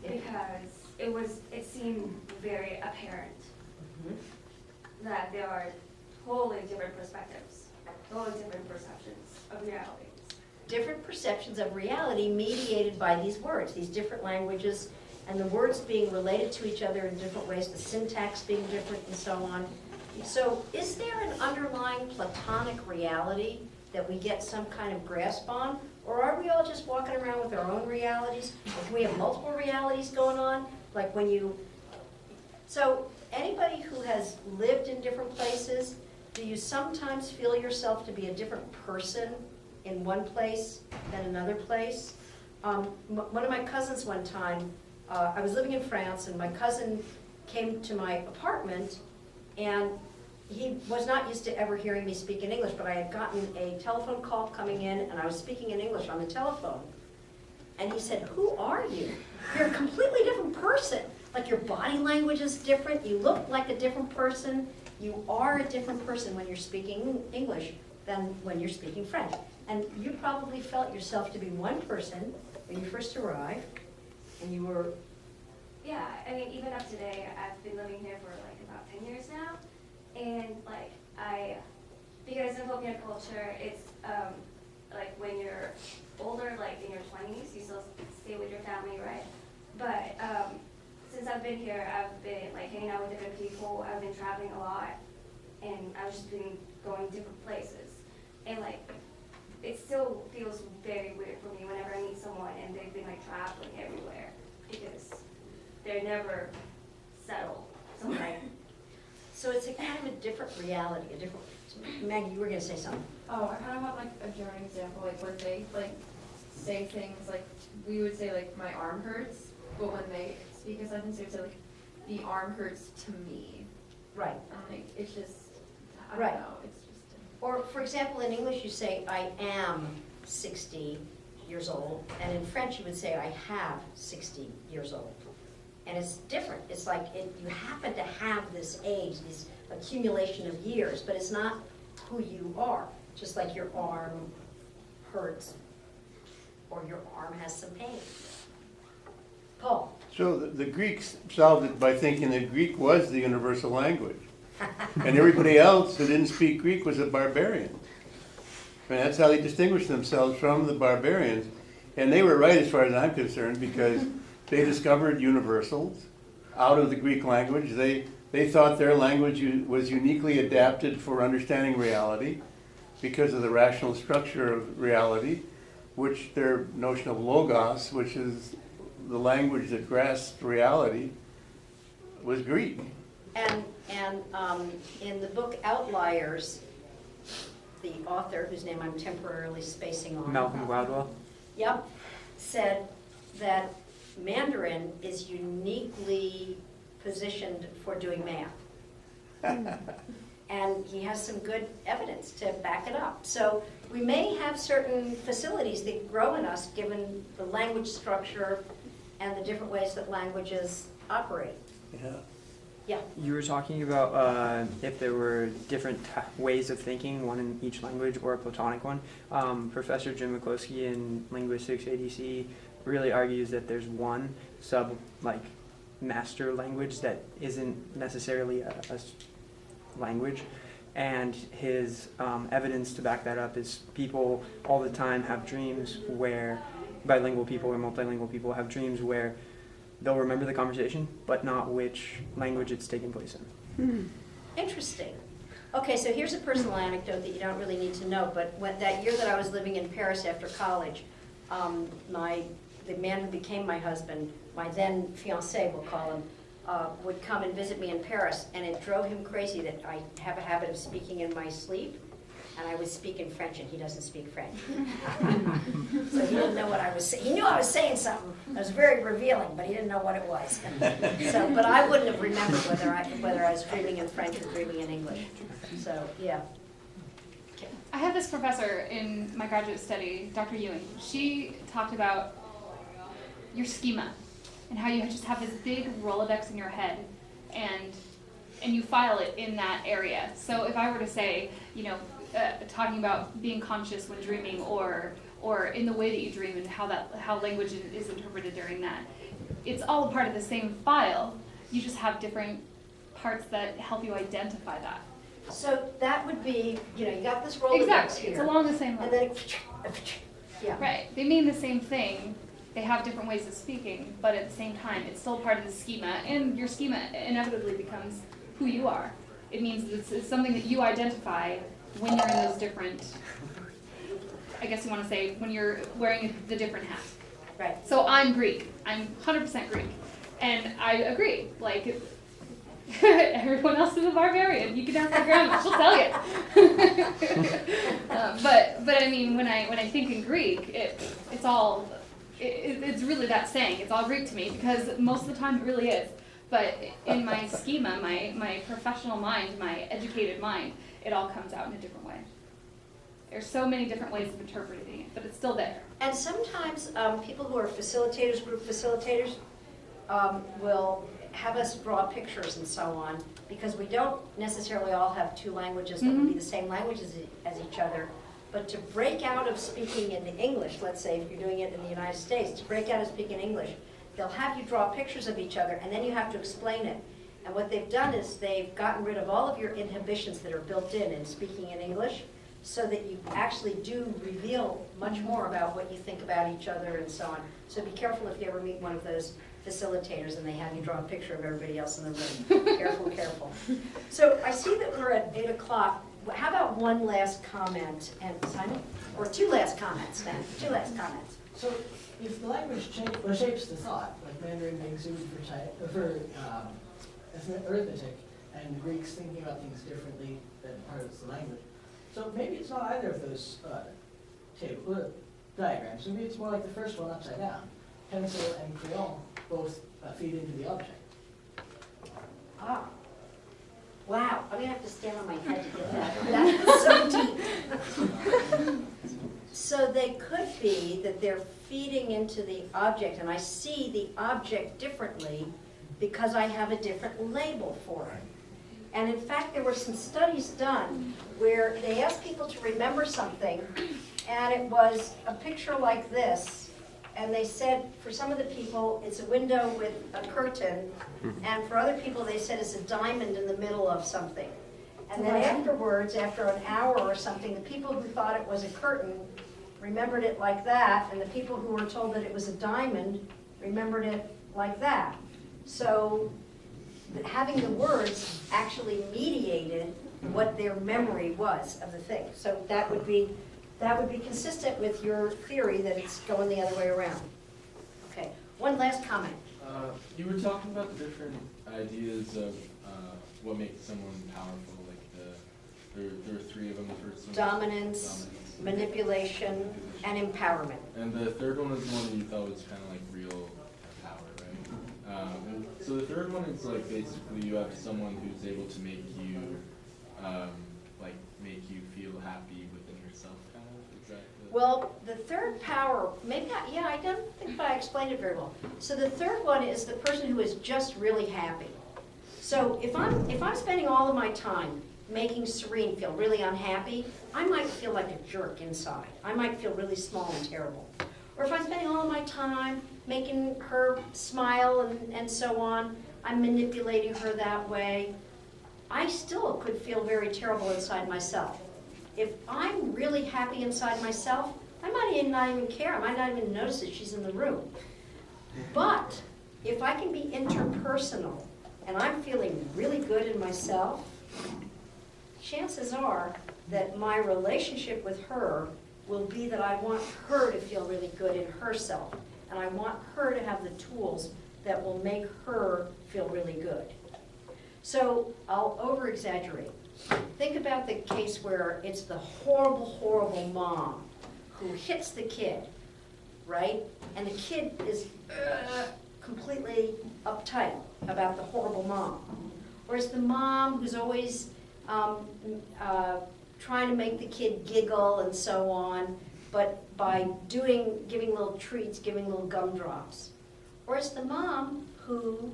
S9: because it seemed very apparent
S3: Mhm.
S9: that there are totally different perspectives, totally different perceptions of reality.
S3: Different perceptions of reality mediated by these words, these different languages, and the words being related to each other in different ways, the syntax being different and so on. So is there an underlying Platonic reality that we get some kind of grasp on? Or are we all just walking around with our own realities? Or do we have multiple realities going on? Like when so anybody who has lived in different places, do you sometimes feel yourself to be a different person in one place than another place? One of my cousins one time, I was living in France, and my cousin came to my apartment, and he was not used to ever hearing me speak in English, but I had gotten a telephone call coming in, and I was speaking in English on the telephone. And he said, "Who are you? You're a completely different person. Like your body language is different, you look like a different person. You are a different person when you're speaking English than when you're speaking French." And you probably felt yourself to be one person when you first arrived, and you were.
S9: Yeah, I mean, even up today, I've been living here for like about 10 years now, and like because in Filipino culture, it's like when you're older, like in your 20s, you still stay with your family, right? But since I've been here, I've been like hanging out with different people, I've been traveling a lot, and I've just been going different places, and like it still feels very weird for me whenever I meet someone and they've been like traveling everywhere, because they're never settled somewhere.
S3: So it's a kind of a different reality, a different. Maggie, you were going to say something.
S10: Oh, I kind of have like a German example, like when they like say things like, we would say like my arm hurts, but when they speak a sentence, they would say like the arm hurts to me.
S3: Right.
S10: And like it's just, I
S3: Right.
S10: don't know, it's just.
S3: Or, for example, in English you say, "I am 60 years old," and in French you would say, "I have 60 years old." And it's different. It's like you happen to have this age, this accumulation of years, but it's not who you are. Just like your arm hurts or your arm has some pain. Paul.
S6: So the Greeks solved it by thinking that Greek was the universal language. And everybody else who didn't speak Greek was a barbarian. And that's how they distinguished themselves from the barbarians. And they were right as far as I'm concerned, because they discovered universals out of the Greek language. They thought their language was uniquely adapted for understanding reality because of the rational structure of reality, which their notion of logos, which is the language that grasps reality, was Greek.
S3: And in the book Outliers, the author, whose name I'm temporarily spacing on.
S8: Malcolm Gladwell.
S3: Yep, said that Mandarin is uniquely positioned for doing math. And he has some good evidence to back it up. So we may have certain facilities that grow in us given the language structure and the different ways that languages operate.
S6: Yeah.
S3: Yeah.
S8: You were talking about if there were different ways of thinking, one in each language or a Platonic one. Professor Jim McCloskey in Linguistics ADC really argues that there's one master language that isn't necessarily a language. And his evidence to back that up is people all the time have dreams where bilingual people or multilingual people have dreams where they'll remember the conversation, but not which language it's taking place in.
S3: Interesting. Okay, so here's a personal anecdote that you don't really need to know, but that year that I was living in Paris after college, the man who became my husband, my then fiancé, we'll call him, would come and visit me in Paris, and it drove him crazy that I have a habit of speaking in my sleep, and I would speak in French, and he doesn't speak French. So he didn't know what I was saying. He knew I was saying something that was very revealing, but he didn't know what it was. So, but I wouldn't have remembered whether I was dreaming in French or dreaming in English. So, yeah. Okay.
S1: I had this professor in my graduate study, Dr. Ewing. She talked about your schema and how you just have this big Rolodex in your head, and you file it in that area. So if I were to say, talking about being conscious when dreaming, or in the way that you dream and how language is interpreted during that, it's all a part of the same file. You just have different parts that help you identify that.
S3: So that would be, you got this Rolodex
S1: Exactly.
S3: here.
S1: It's along the same line.
S3: And then yeah.
S1: Right. They mean the same thing. They have different ways of speaking, but at the same time, it's still part of the schema, and your schema inevitably becomes who you are. It means it's something that you identify when you're in those different, I guess you want to say, when you're wearing the different hats.
S3: Right.
S1: So I'm Greek. I'm 100% Greek. And I agree. Like, everyone else is a barbarian. You can ask my grandma, she'll tell you. But I mean, when I think in Greek, it's all, it's really that saying. It's all Greek to me, because most of the time it really is. But in my schema, my professional mind, my educated mind, it all comes out in a different way. There's so many different ways of interpreting it, but it's still there.
S3: And sometimes people who are facilitators, group facilitators, will have us draw pictures and so on, because we don't necessarily all have two languages that would be the same language as each other. But to break out of speaking in English, let's say if you're doing it in the United States, to break out of speaking English, they'll have you draw pictures of each other, and then you have to explain it. And what they've done is they've gotten rid of all of your inhibitions that are built in speaking in English, so that you actually do reveal much more about what you think about each other and so on. So be careful if you ever meet one of those facilitators and they have you draw a picture of everybody else in the room. Careful, careful. So I see that we're at 8 o'clock. How about one last comment, and Simon? Or two last comments then, two last comments.
S11: So if the language shapes the thought, like Mandarin being suited for arithmetic, and the Greeks thinking about things differently than part of the language, so maybe it's not either of those diagrams. Maybe it's more like the first one upside down. Pencil and crayon both feed into the object.
S3: Ah. Wow, I'm gonna have to stand on my head to get that. That is so deep. So they could be that they're feeding into the object, and I see the object differently because I have a different label for it. And in fact, there were some studies done where they asked people to remember something, and it was a picture like this. And they said, for some of the people, it's a window with a curtain, and for other people, they said it's a diamond in the middle of something. And then afterwards, after an hour or something, the people who thought it was a curtain remembered it like that, and the people who were told that it was a diamond remembered it like that. So having the words actually mediated what their memory was of the thing. So that would be consistent with your theory that it's going the other way around. Okay, one last comment.
S12: You were talking about the different ideas of what makes someone powerful, like there are three of them. The first one
S3: Dominance, manipulation, and empowerment.
S12: And the third one was the one that you thought was kind of like real power, right? So the third one is like basically you have someone who's able to make you make you feel happy within yourself, kind of. Is that
S3: Well, the third power, maybe not, yeah, I don't think I explained it very well. So the third one is the person who is just really happy. So if I'm spending all of my time making Serene feel really unhappy, I might feel like a jerk inside. I might feel really small and terrible. Or if I'm spending all of my time making her smile and so on, I'm manipulating her that way, I still could feel very terrible inside myself. If I'm really happy inside myself, I might not even care. I might not even notice that she's in the room. But if I can be interpersonal and I'm feeling really good in myself, chances are that my relationship with her will be that I want her to feel really good in herself. And I want her to have the tools that will make her feel really good. So I'll over-exaggerate. Think about the case where it's the horrible, horrible mom who hits the kid, right? And the kid is completely uptight about the horrible mom. Or it's the mom who's always trying to make the kid giggle and so on, but by giving little treats, giving little gumdrops. Or it's the mom who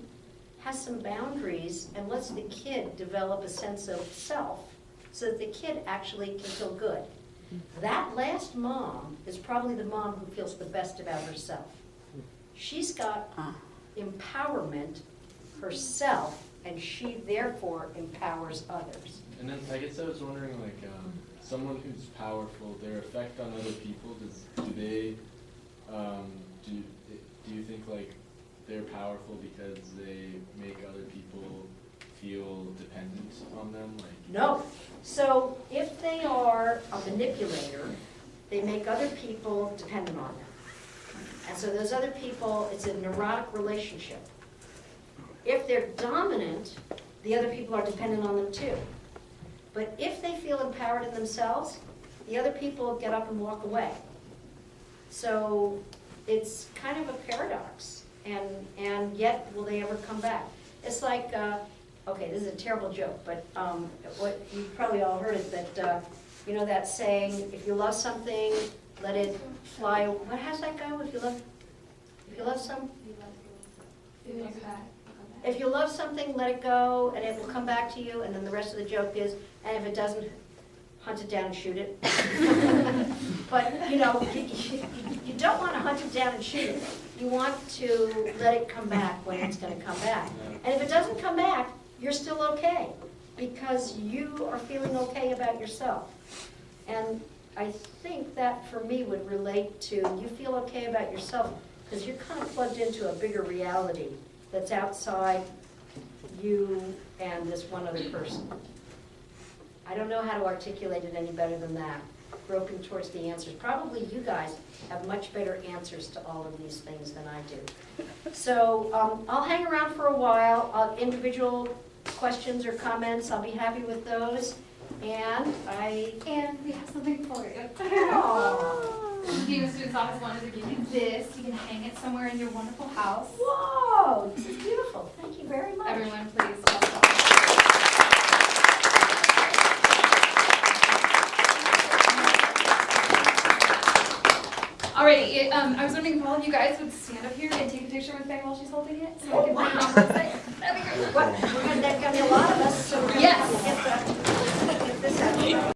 S3: has some boundaries and lets the kid develop a sense of self so that the kid actually can feel good. That last mom is probably the mom who feels the best about herself. She's got empowerment herself, and she therefore empowers others.
S12: And then I guess I was wondering, like, someone who's powerful, their effect on other people, do you think, like, they're powerful because they make other people feel dependent on them?
S3: No. So if they are a manipulator, they make other people dependent on them. And so those other people, it's a neurotic relationship. If they're dominant, the other people are dependent on them too. But if they feel empowered in themselves, the other people get up and walk away. So it's kind of a paradox. And yet, will they ever come back? It's like, okay, this is a terrible joke, but what you've probably all heard is that, you know that saying, if you love something, let it fly. What has that go? If you love something, if you love something, let it go, and it will come back to you. And then the rest of the joke is, and if it doesn't, hunt it down and shoot it. But you know, you don't want to hunt it down and shoot it. You want to let it come back when it's going to come back. And if it doesn't come back, you're still okay, because you are feeling okay about yourself. And I think that for me would relate to you feel okay about yourself because you're kind of plugged into a bigger reality that's outside you and this one other person. I don't know how to articulate it any better than that. Groping towards the answers. Probably you guys have much better answers to all of these things than I do. So I'll hang around for a while. Individual questions or comments, I'll be happy with those. And
S1: we have something for you.
S3: Oh.
S1: The Dean of Students office wanted to give you this. You can hang it somewhere in your wonderful house.
S3: Whoa, this is beautiful. Thank you very much.
S1: Everyone, please. Alrighty, I was wondering if all of you guys would stand up here and take a picture with Faye while she's holding it, so I can put it on the website. That'd be great.
S3: What? There's going to be a lot of us, so we're going to
S1: Yes.
S3: get this out.